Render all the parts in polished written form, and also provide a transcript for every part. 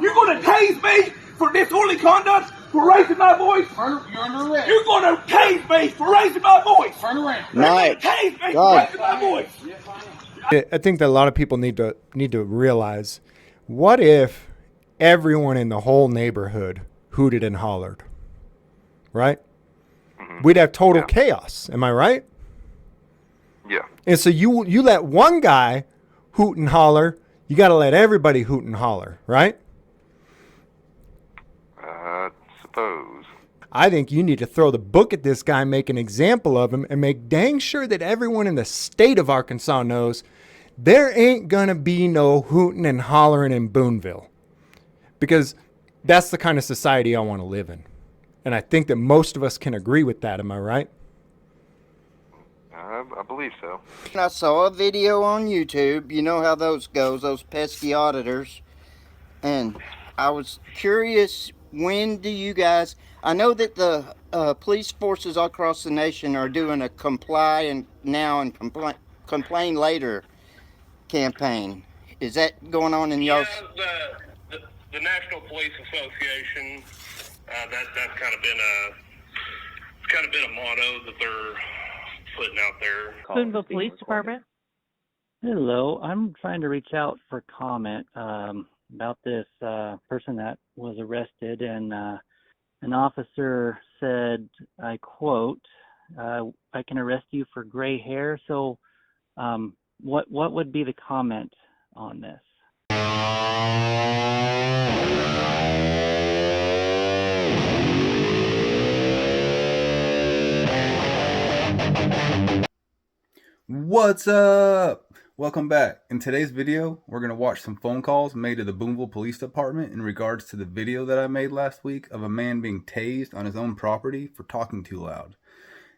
You're going to tase me for disorderly conduct, for raising my voice? You're under arrest. You're going to tase me for raising my voice. Turn around. You're going to tase me for raising my voice. I think that a lot of people need to realize, what if everyone in the whole neighborhood hooted and hollered, right? Mm-hmm. We'd have total chaos. Am I right? Yeah. And so you let one guy hoot and holler, you got to let everybody hoot and holler, right? Suppose. I think you need to throw the book at this guy, make an example of him, and make dang sure that everyone in the state of Arkansas knows there ain't going to be no hooting and hollering in Booneville. Because that's the kind of society I want to live in. And I think that most of us can agree with that. Am I right? I believe so. I saw a video on YouTube. You know how those goes, those pesky auditors. And I was curious, when do you guys... I know that the police forces all across the nation are doing a complain later campaign. Is that going on in y'all's... Yeah, the National Police Association, that's kind of been a motto that they're putting out there. Booneville Police Department. Hello, I'm trying to reach out for comment about this person that was arrested, and an officer said, I quote, I can arrest you for gray hair. So what would be the comment on this? What's up? Welcome back. In today's video, we're going to watch some phone calls made to the Booneville Police Department in regards to the video that I made last week of a man being tased on his own property for talking too loud.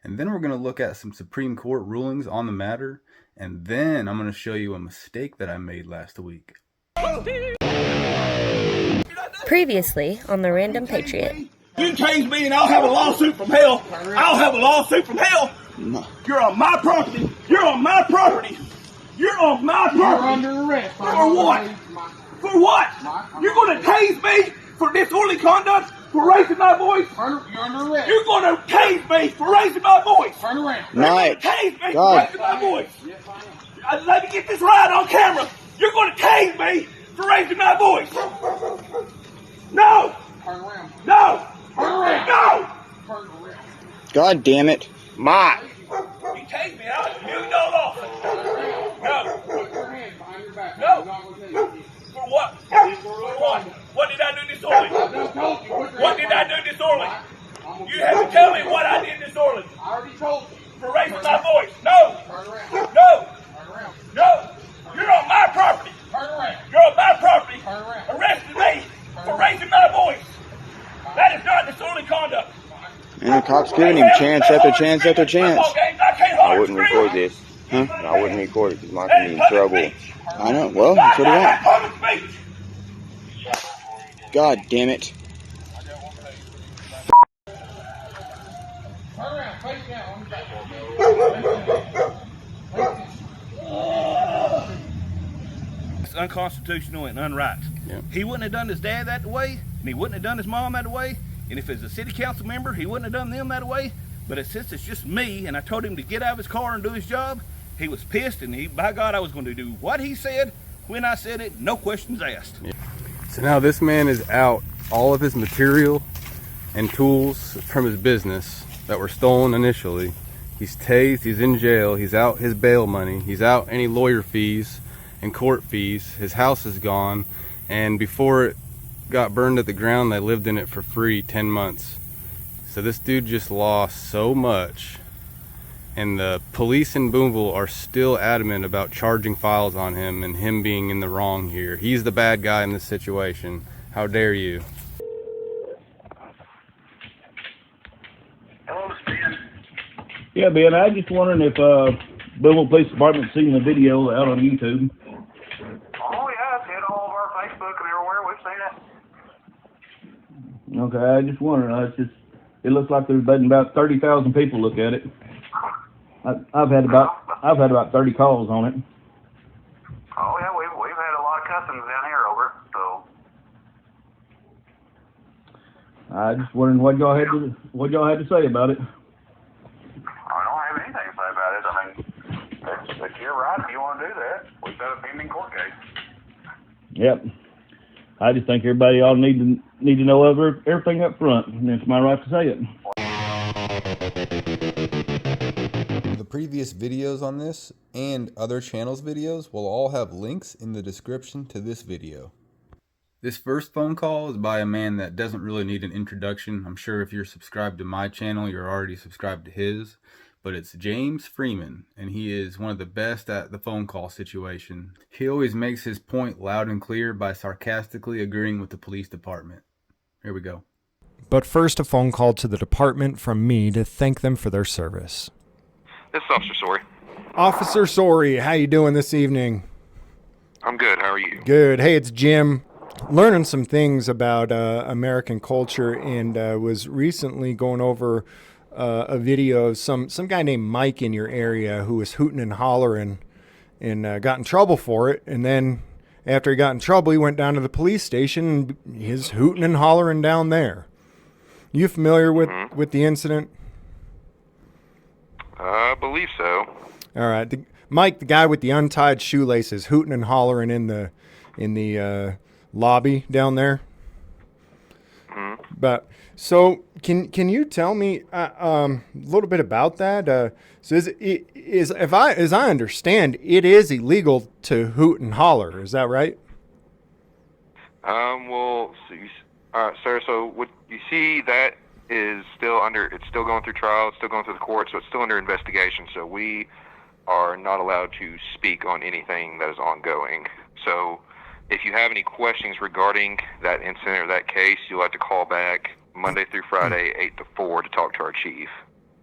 And then we're going to look at some Supreme Court rulings on the matter. And then I'm going to show you a mistake that I made last week. Previously on the Random Patriot. You tase me and I'll have a lawsuit from hell. I'll have a lawsuit from hell. No. You're on my property. You're on my property. You're on my property. You're under arrest. For what? For what? You're going to tase me for disorderly conduct, for raising my voice? You're under arrest. You're going to tase me for raising my voice. Turn around. You're going to tase me for raising my voice. Let me get this right on camera. You're going to tase me for raising my voice. No. Turn around. No. Turn around. No. Turn around. God damn it. My. You tase me out. You don't offer. No. Put your hands behind your back. No. For what? For what? What did I do disorderly? What did I do disorderly? You have to tell me what I did disorderly. I already told you. For raising my voice. No. Turn around. No. Turn around. No. You're on my property. Turn around. You're on my property. Turn around. Arresting me for raising my voice. That is not disorderly conduct. And the cop's giving him chance after chance after chance. I wouldn't record this. Huh? I wouldn't record it because Mike would be in trouble. I know. Well, that's what I want. God damn it. Turn around. Face down. It's unconstitutional and unright. Yeah. He wouldn't have done his dad that way, and he wouldn't have done his mom that way, and if it's a city council member, he wouldn't have done them that way. But since it's just me, and I told him to get out of his car and do his job, he was pissed, and by God, I was going to do what he said, when I said it, no questions asked. Yeah. So now this man is out all of his material and tools from his business that were stolen initially. He's tased, he's in jail, he's out his bail money, he's out any lawyer fees and court fees. His house is gone, and before it got burned at the ground, they lived in it for free 10 months. So this dude just lost so much, and the police in Booneville are still adamant about charging files on him and him being in the wrong here. He's the bad guy in this situation. How dare you? Hello, Ben. Yeah, Ben, I just wondering if Booneville Police Department seen the video out on YouTube. Oh, yeah, it's hit all over our Facebook and everywhere. We've seen it. Okay, I just wondering. It looks like there's been about 30,000 people look at it. I've had about 30 calls on it. Oh, yeah, we've had a lot of customs down here over it, so. I just wondering what y'all had to say about it. I don't have anything to say about it. I mean, it's your right if you want to do that. We've got a pending court case. Yep. I just think everybody all need to know everything up front, and it's my right to say it. The previous videos on this and other channels' videos will all have links in the description to this video. This first phone call is by a man that doesn't really need an introduction. I'm sure if you're subscribed to my channel, you're already subscribed to his. But it's James Freeman, and he is one of the best at the phone call situation. He always makes his point loud and clear by sarcastically agreeing with the police department. Here we go. But first, a phone call to the department from me to thank them for their service. This is Officer Sorry. Officer Sorry, how you doing this evening? I'm good. How are you? Good. Hey, it's Jim. Learning some things about American culture, and was recently going over a video of some guy named Mike in your area who was hooting and hollering and got in trouble for it. And then after he got in trouble, he went down to the police station and he's hooting and hollering down there. You familiar with the incident? I believe so. All right. Mike, the guy with the untied shoelaces, hooting and hollering in the lobby down there. But so can you tell me a little bit about that? So as I understand, it is illegal to hoot and holler. Is that right? Well, sir. So what you see that is it's still going through trial. It's still going through the court. So it's still under investigation. So we are not allowed to speak on anything that is ongoing. So if you have any questions regarding that incident or that case, you'll have to call back Monday through Friday, 8 to 4, to talk to our chief.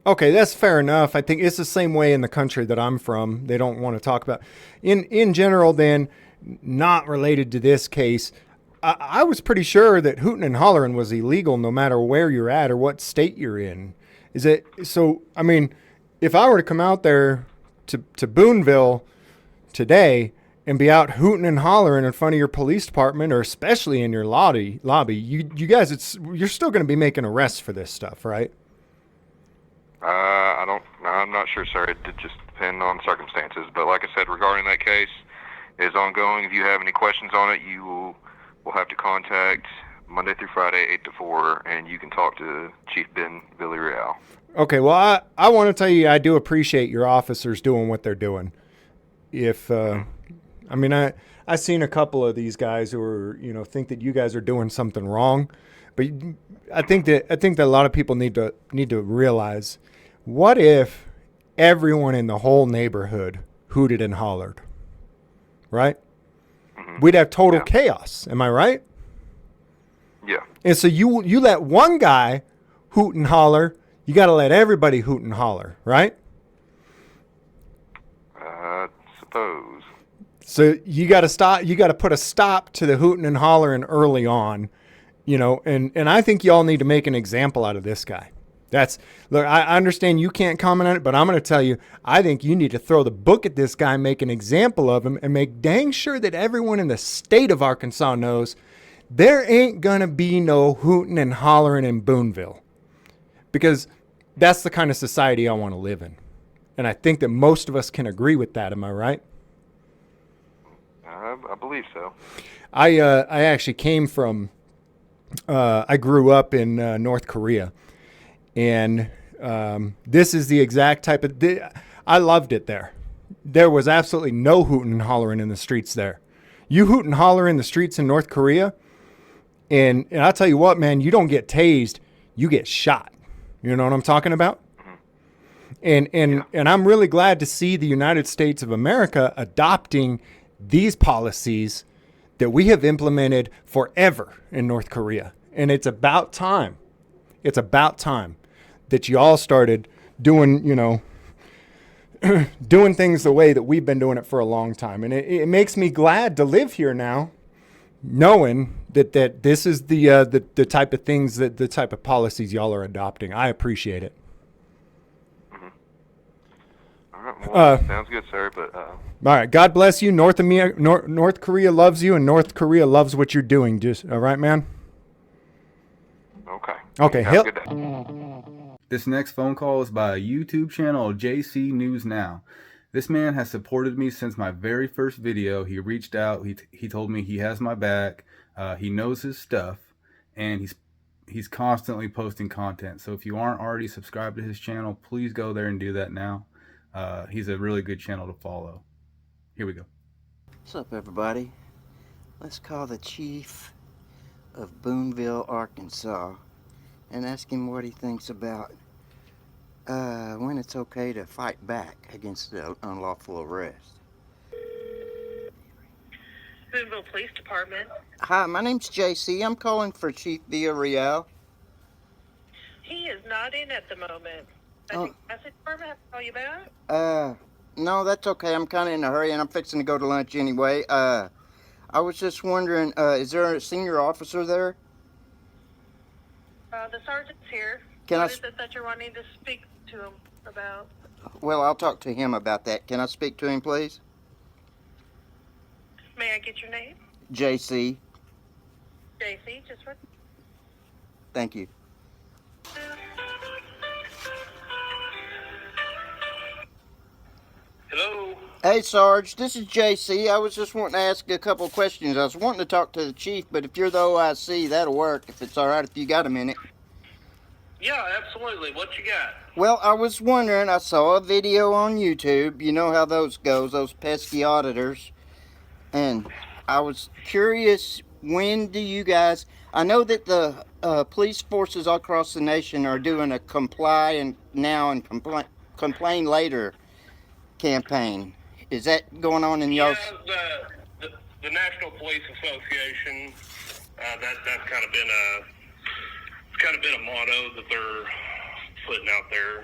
Okay, that's fair enough. I think it's the same way in the country that I'm from. They don't want to talk about. In general, then, not related to this case, I was pretty sure that hooting and hollering was illegal no matter where you're at or what state you're in. Is it? So, I mean, if I were to come out there to Booneville today and be out hooting and hollering in front of your police department, or especially in your lobby, you guys, you're still going to be making arrests for this stuff, right? I'm not sure, sir. It just depend on circumstances. But like I said, regarding that case, it is ongoing. If you have any questions on it, you will have to contact Monday through Friday, 8 to 4, and you can talk to Chief Ben Villarreal. Okay, well, I want to tell you, I do appreciate your officers doing what they're doing. I seen a couple of these guys who are, think that you guys are doing something wrong, but I think that a lot of people need to realize, what if everyone in the whole neighborhood hooted and hollered, right? Mm-hmm. We'd have total chaos. Am I right? Yeah. And so you let one guy hoot and holler, you got to let everybody hoot and holler, right? Suppose. So you got to stop. You got to put a stop to the hooting and hollering early on, And I think y'all need to make an example out of this guy. Look. I understand you can't comment on it, but I'm going to tell you. I think you need to throw the book at this guy, make an example of him, and make dang sure that everyone in the state of Arkansas knows there ain't going to be no hooting and hollering in Booneville, because that's the kind of society I want to live in, and I think that most of us can agree with that. Am I right? I believe so. I actually came from, I grew up in North Korea, and this is the exact type of, I loved it there. There was absolutely no hooting and hollering in the streets there. You hoot and holler in the streets in North Korea, and I'll tell you what, man, you don't get tased, you get shot. You know what I'm talking about? And I'm really glad to see the United States of America adopting these policies that we have implemented forever in North Korea. And it's about time. It's about time that you all started doing, doing things the way that we've been doing it for a long time. And it makes me glad to live here now, knowing that this is the type of things, the type of policies y'all are adopting. I appreciate it. Well, sounds good, sir. But all right, God bless you. North Korea loves you, and North Korea loves what you're doing. Just all right, man. Okay. Okay, Have a good day. This next phone call is by a YouTube channel, JC News Now. This man has supported me since my very first video. He reached out. He told me he has my back. He knows his stuff, and he's constantly posting content. So if you aren't already subscribed to his channel, please go there and do that now. He's a really good channel to follow. Here we go. What's up, everybody? Let's call the chief of Booneville, Arkansas, and ask him what he thinks about when it's okay to fight back against the unlawful arrest. Booneville Police Department. Hi, my name's JC. I'm calling for Chief Villarreal. He is not in at the moment. I think the department have to call you back. No, that's okay. I'm kind of in a hurry, and I'm fixing to go to lunch anyway. I was just wondering, is there a senior officer there? The sergeant's here. What is it that you're wanting to speak to him about? Well, I'll talk to him about that. Can I speak to him, please? May I get your name? JC. JC, just what? Thank you. Hello? Hey, Sarge, this is JC. I was just wanting to ask a couple of questions. I was wanting to talk to the chief, but if you're the OIC, that'll work, if it's all right, if you got a minute. Yeah, absolutely. What you got? Well, I was wondering, I saw a video on YouTube. You know how those goes, those pesky auditors. And I was curious, when do you guys... I know that the police forces all across the nation are doing a comply now and complain later campaign. Is that going on in y'all's... Yeah, the National Police Association, that's kind of been a motto that they're putting out there.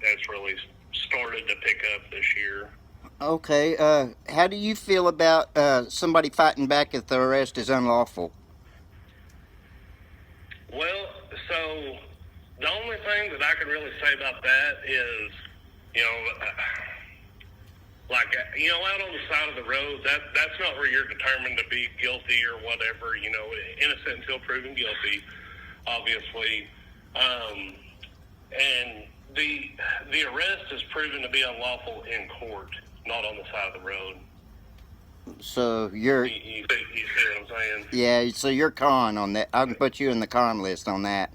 That's really started to pick up this year. Okay, how do you feel about somebody fighting back if the arrest is unlawful? Well, so the only thing that I can really say about that is, out on the side of the road, that's not where you're determined to be guilty or whatever, innocent until proven guilty, obviously. And the arrest is proven to be unlawful in court, not on the side of the road. So you're... You see what I'm saying? Yeah, so you're con on that. I can put you in the con list on that.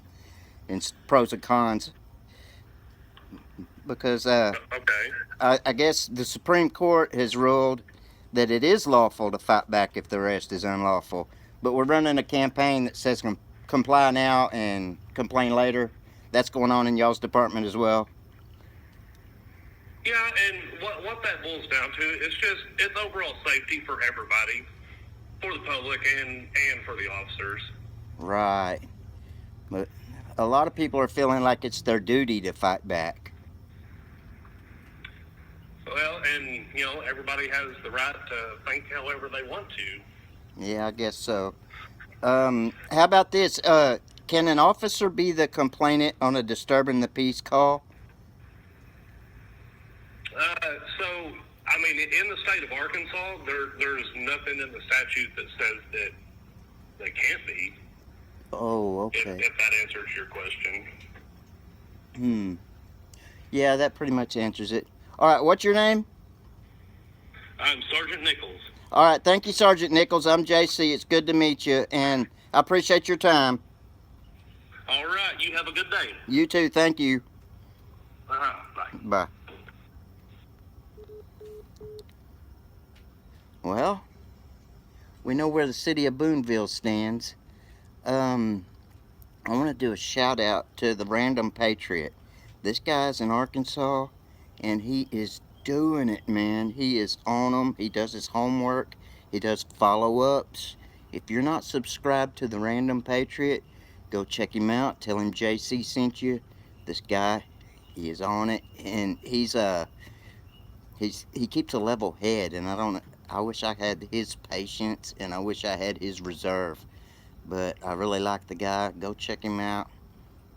And pros and cons. Because, Okay. I guess the Supreme Court has ruled that it is lawful to fight back if the arrest is unlawful. But we're running a campaign that says comply now and complain later. That's going on in y'all's department as well. Yeah, and what that boils down to is it's overall safety for everybody, for the public and for the officers. Right. But a lot of people are feeling like it's their duty to fight back. Well, and, everybody has the right to think however they want to. Yeah, I guess so. How about this? Can an officer be the complainant on a disturbing the peace call? In the state of Arkansas, there's nothing in the statute that says that they can't be. Oh, okay. If that answers your question. Yeah, that pretty much answers it. All right, what's your name? I'm Sergeant Nichols. All right, thank you, Sergeant Nichols. I'm JC. It's good to meet you, and I appreciate your time. All right, you have a good day. You too, thank you. Bye. Bye. Well, we know where the city of Booneville stands. I want to do a shout out to the Random Patriot. This guy's in Arkansas, and he is doing it, man. He is on them. He does his homework. He does follow-ups. If you're not subscribed to the Random Patriot, go check him out. Tell him JC sent you. This guy, he is on it, and he keeps a level head, and I wish I had his patience, and I wish I had his reserve. But I really like the guy. Go check him out,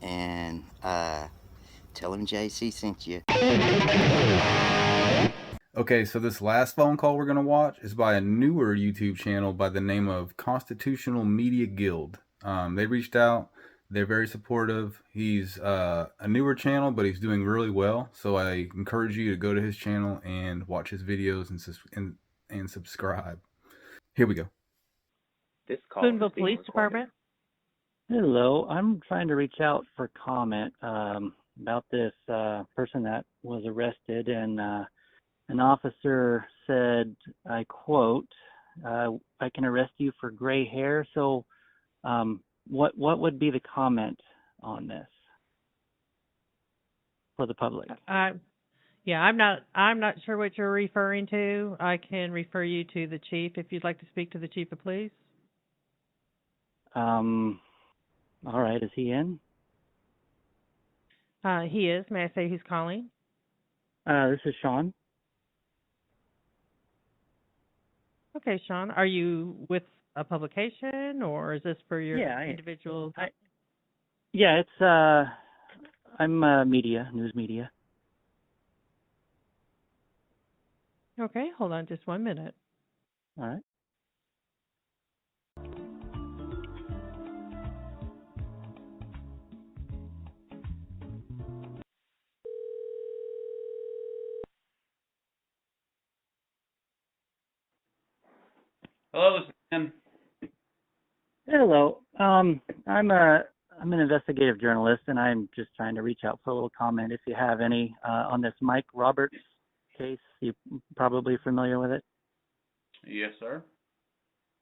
and tell him JC sent you. Okay, so this last phone call we're going to watch is by a newer YouTube channel by the name of Constitutional Media Guild. They reached out They're very supportive. He's a newer channel, but he's doing really well. So I encourage you to go to his channel and watch his videos and subscribe. Here we go. This call Booneville Police Department. Hello, I'm trying to reach out for comment about this person that was arrested, and an officer said, I quote, I can arrest you for gray hair. So what would be the comment on this for the public? Yeah, I'm not sure what you're referring to. I can refer you to the chief if you'd like to speak to the chief of police. All right, is he in? He is. May I say who's calling? This is Sean. Okay, Sean. Are you with a publication, or is this for your individual? Yeah, it's I'm media, news media. Okay, hold on just 1 minute. All right. Hello, this is Ben. Hello. I'm an investigative journalist, and I'm just trying to reach out for a little comment, if you have any, on this Mike Roberts case. You're probably familiar with it. Yes, sir.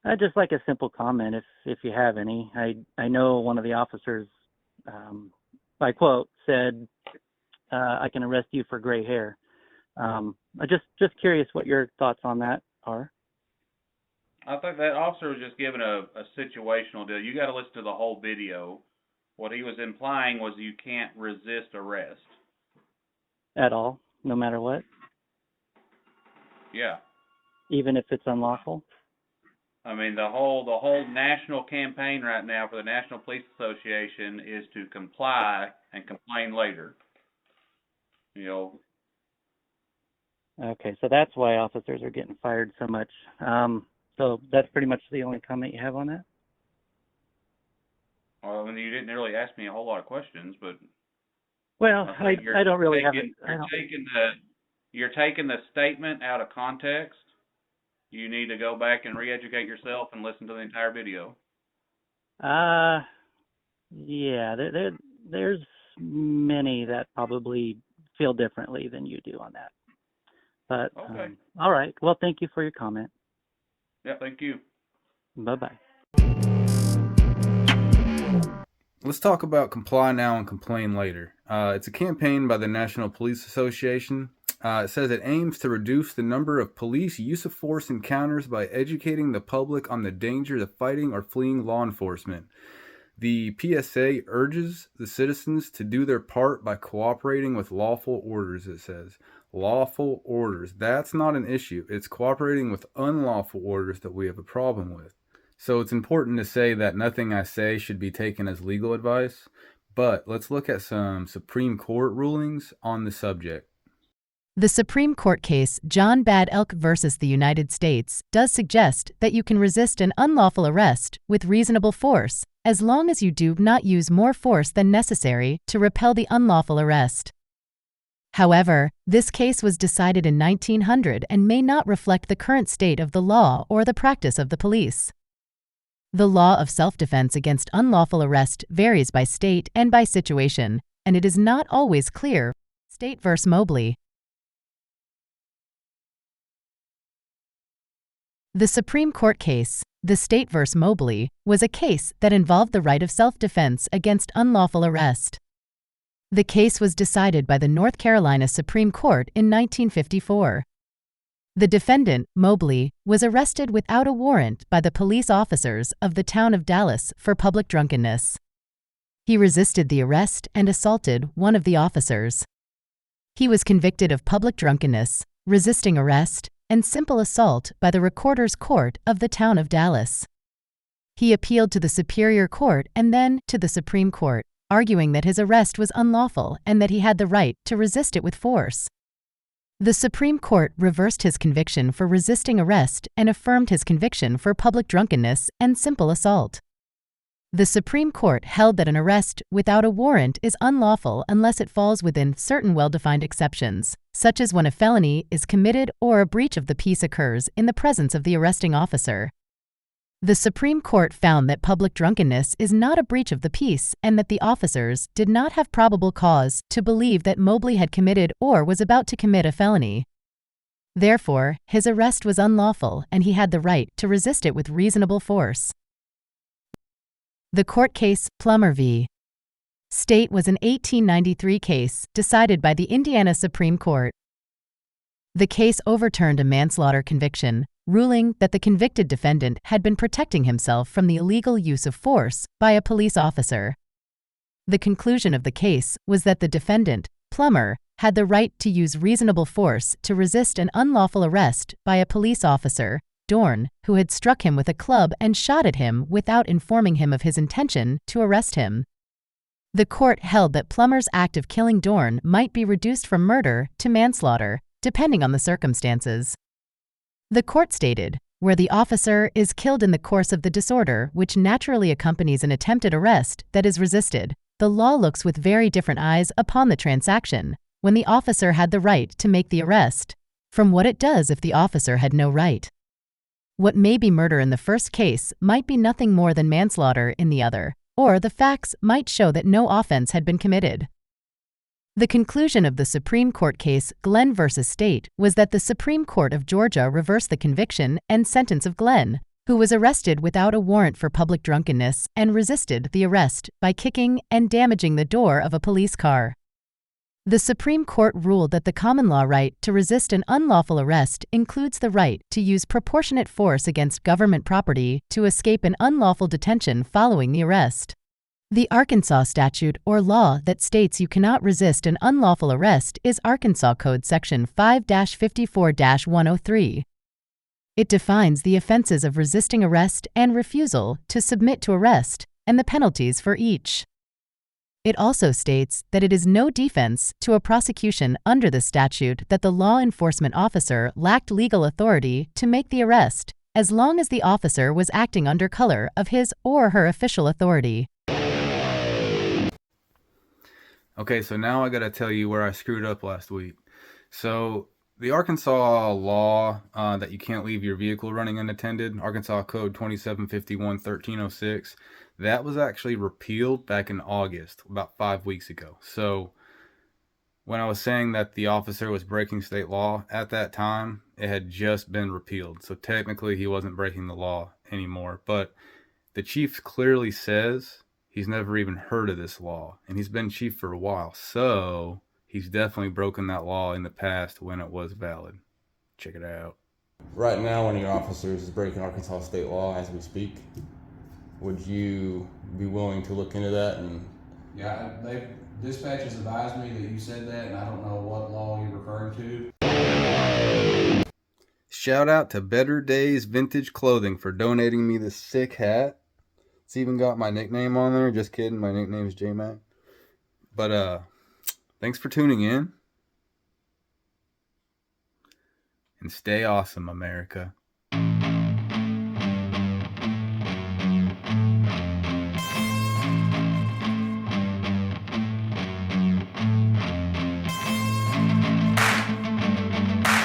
I'd just like a simple comment, if you have any. I know one of the officers, by quote, said, "I can arrest you for gray hair." I'm just curious what your thoughts on that are. I think that officer was just giving a situational deal. You got to listen to the whole video. What he was implying was you can't resist arrest. At all, no matter what? Yeah. Even if it's unlawful? I mean, the whole national campaign right now for the National Police Association is to comply and complain later. You know. Okay, so that's why officers are getting fired so much. So that's pretty much the only comment you have on that? Well, I mean, you didn't really ask me a whole lot of questions, but. Well, I don't really have it. You're taking the statement out of context. You need to go back and re-educate yourself and listen to the entire video. Yeah, there's many that probably feel differently than you do on that. But, okay. All right. Well, thank you for your comment. Yeah, thank you. Bye-bye. Let's talk about comply now and complain later. It's a campaign by the National Police Association. It says it aims to reduce the number of police use of force encounters by educating the public on the dangers of fighting or fleeing law enforcement. The PSA urges the citizens to do their part by cooperating with lawful orders, it says. Lawful orders. That's not an issue. It's cooperating with unlawful orders that we have a problem with. So it's important to say that nothing I say should be taken as legal advice, but let's look at some Supreme Court rulings on the subject. The Supreme Court case John Bad Elk versus the United States does suggest that you can resist an unlawful arrest with reasonable force as long as you do not use more force than necessary to repel the unlawful arrest. However, this case was decided in 1900 and may not reflect the current state of the law or the practice of the police. The law of self-defense against unlawful arrest varies by state and by situation, and it is not always clear. State v. Mobley. The Supreme Court case, the State v. Mobley, was a case that involved the right of self-defense against unlawful arrest. The case was decided by the North Carolina Supreme Court in 1954. The defendant, Mobley, was arrested without a warrant by the police officers of the town of Dallas for public drunkenness. He resisted the arrest and assaulted one of the officers. He was convicted of public drunkenness, resisting arrest, and simple assault by the Recorder's Court of the town of Dallas. He appealed to the Superior Court and then to the Supreme Court, arguing that his arrest was unlawful and that he had the right to resist it with force. The Supreme Court reversed his conviction for resisting arrest and affirmed his conviction for public drunkenness and simple assault. The Supreme Court held that an arrest without a warrant is unlawful unless it falls within certain well-defined exceptions, such as when a felony is committed or a breach of the peace occurs in the presence of the arresting officer. The Supreme Court found that public drunkenness is not a breach of the peace and that the officers did not have probable cause to believe that Mobley had committed or was about to commit a felony. Therefore, his arrest was unlawful and he had the right to resist it with reasonable force. The court case Plummer v. State was an 1893 case decided by the Indiana Supreme Court. The case overturned a manslaughter conviction, ruling that the convicted defendant had been protecting himself from the illegal use of force by a police officer. The conclusion of the case was that the defendant, Plummer, had the right to use reasonable force to resist an unlawful arrest by a police officer, Dorn, who had struck him with a club and shot at him without informing him of his intention to arrest him. The court held that Plummer's act of killing Dorn might be reduced from murder to manslaughter, depending on the circumstances. The court stated, where the officer is killed in the course of the disorder which naturally accompanies an attempted arrest that is resisted, the law looks with very different eyes upon the transaction, when the officer had the right to make the arrest, from what it does if the officer had no right. What may be murder in the first case might be nothing more than manslaughter in the other, or the facts might show that no offense had been committed. The conclusion of the Supreme Court case Glenn v. State was that the Supreme Court of Georgia reversed the conviction and sentence of Glenn, who was arrested without a warrant for public drunkenness and resisted the arrest by kicking and damaging the door of a police car. The Supreme Court ruled that the common law right to resist an unlawful arrest includes the right to use proportionate force against government property to escape an unlawful detention following the arrest. The Arkansas statute or law that states you cannot resist an unlawful arrest is Arkansas Code Section 5-54-103. It defines the offenses of resisting arrest and refusal to submit to arrest and the penalties for each. It also states that it is no defense to a prosecution under the statute that the law enforcement officer lacked legal authority to make the arrest, as long as the officer was acting under color of his or her official authority. Okay, so now I gotta tell you where I screwed up last week. So the Arkansas law that you can't leave your vehicle running unattended, Arkansas Code 2751-1306, that was actually repealed back in August, about 5 weeks ago. So when I was saying that the officer was breaking state law at that time, it had just been repealed. So technically he wasn't breaking the law anymore. But the chief clearly says he's never even heard of this law, and he's been chief for a while. So he's definitely broken that law in the past when it was valid. Check it out. Right now, one of your officers is breaking Arkansas state law as we speak. Would you be willing to look into that? And yeah, dispatch has advised me that you said that, and I don't know what law you're referring to. Shout out to Better Days Vintage Clothing for donating me this sick hat. It's even got my nickname on there. Just kidding, my nickname is J-Mac. But thanks for tuning in. And stay awesome, America.